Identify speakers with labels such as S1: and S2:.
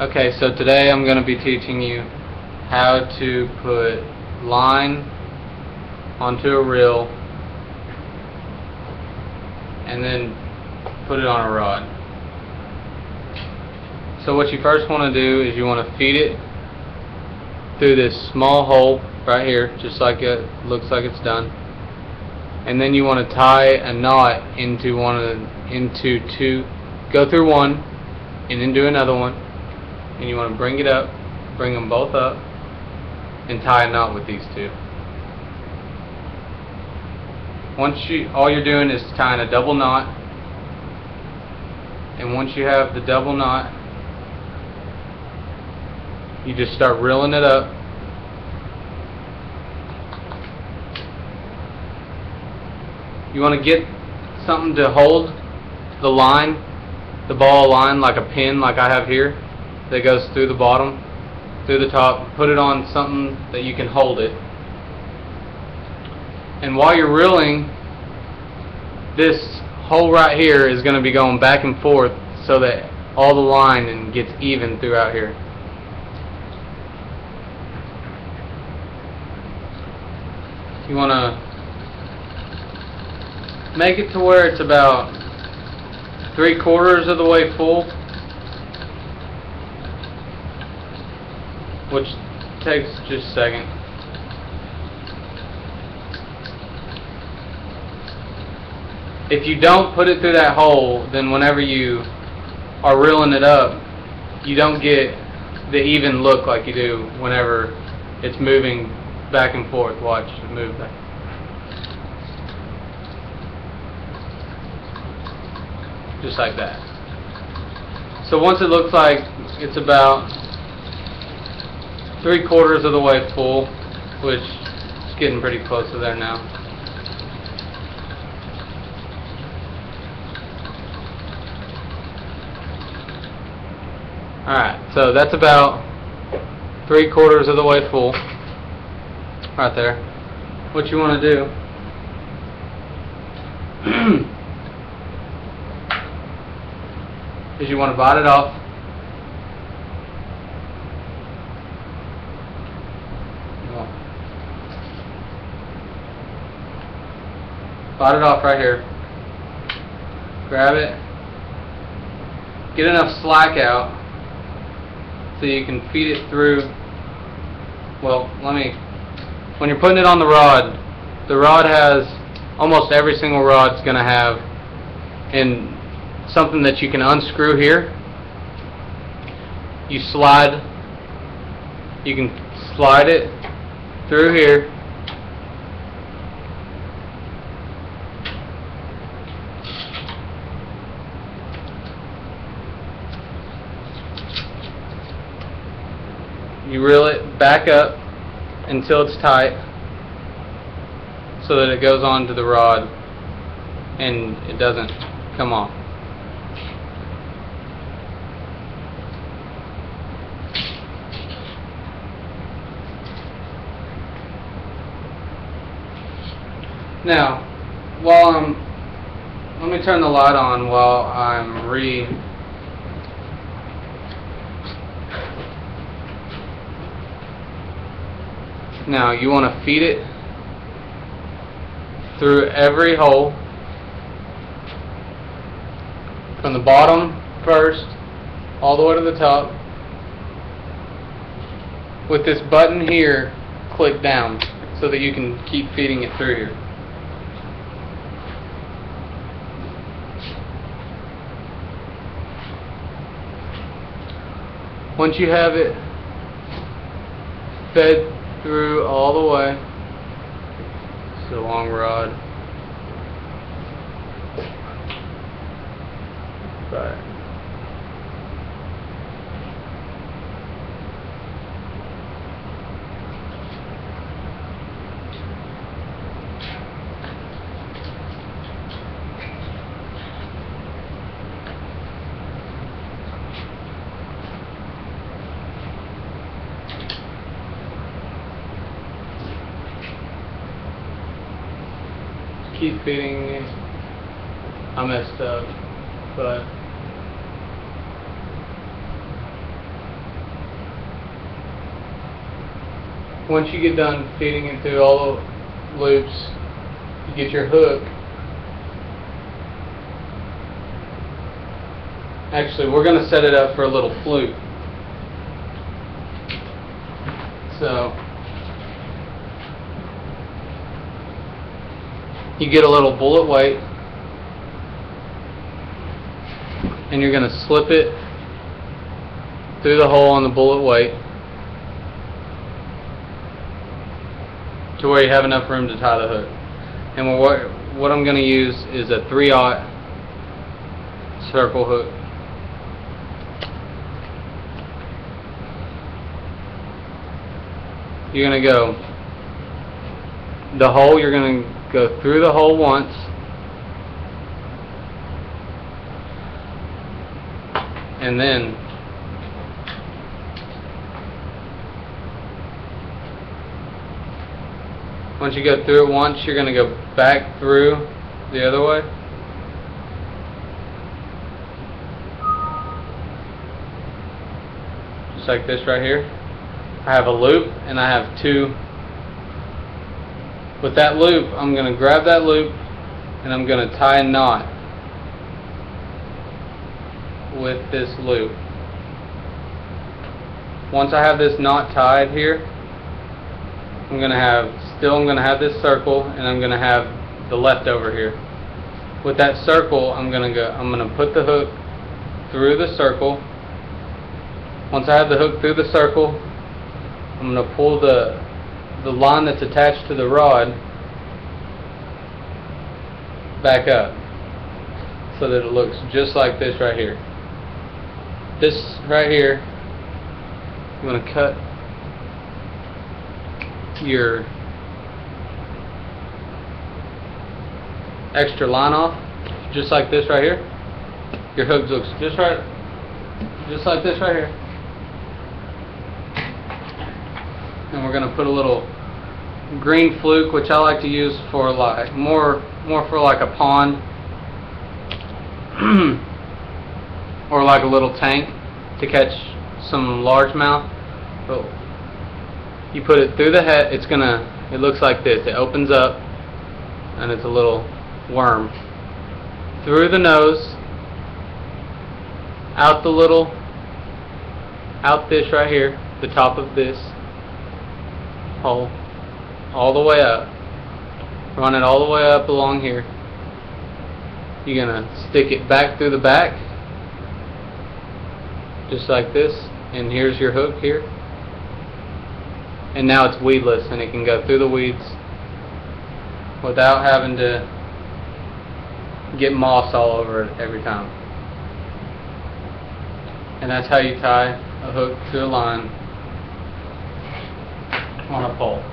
S1: Okay, so today I'm going to be teaching you how to put line onto a reel and then put it on a rod. So what you first want to do is you want to feed it through this small hole right here, just like it looks like it's done, and then you want to tie a knot into two, go through one and into another one, and you want to bring it up, bring them both up, and tie a knot with these two. All you're doing is tying a double knot, and once you have the double knot, you just start reeling it up. You want to get something to hold the line, the ball line, like a pin like I have here that goes through the bottom, through the top. Put it on something that you can hold it. And while you're reeling, this hole right here is going to be going back and forth so that all the line gets even throughout here. You want to make it to where it's about 3/4 of the way full, which takes just a second. If you don't put it through that hole, then whenever you are reeling it up, you don't get the even look like you do whenever it's moving back and forth. Watch it move back. Just like that. So once it looks like it's about 3/4 of the way full, which is getting pretty close to there now. Alright, so that's about 3/4 of the way full. Right there. What you want to do is you want to bite it off. Bite it off right here. Grab it. Get enough slack out so you can feed it through. Well, when you're putting it on the rod has, almost every single rod's going to have in something that you can unscrew here. You can slide it through here. You reel it back up until it's tight so that it goes onto the rod and it doesn't come off. Now, let me turn the light on while I'm Now you want to feed it through every hole, from the bottom first all the way to the top, with this button here click down so that you can keep feeding it through here. Once you have it fed through all the way, it's a long rod. Right. Keep feeding me. I messed up, but once you get done feeding it through all the loops, you get your hook. Actually, we're going to set it up for a little fluke. So you get a little bullet weight, and you're going to slip it through the hole on the bullet weight to where you have enough room to tie the hook. And what I'm going to use is a 3/0 circle hook. You're going to go the hole, you're going to go through the hole once, and then once you go through it once, you're going to go back through the other way. Just like this right here. I have a loop and I have two. With that loop, I'm going to grab that loop and I'm going to tie a knot with this loop. Once I have this knot tied here, I'm going to have this circle, and I'm going to have the leftover here. With that circle, I'm going to put the hook through the circle. Once I have the hook through the circle, I'm going to pull the line that's attached to the rod back up so that it looks just like this right here. This right here, I'm going to cut your extra line off just like this right here. Your hook looks just like this right here. And we're going to put a little green fluke, which I like to use for like more for like a pond or like a little tank to catch some largemouth. But you put it through the head, it looks like this. It opens up and it's a little worm. Through the nose, out this right here, the top of this hole, all the way up. Run it all the way up along here. You're going to stick it back through the back, just like this, and here's your hook here. And now it's weedless, and it can go through the weeds without having to get moss all over it every time. And that's how you tie a hook to a line on a pole.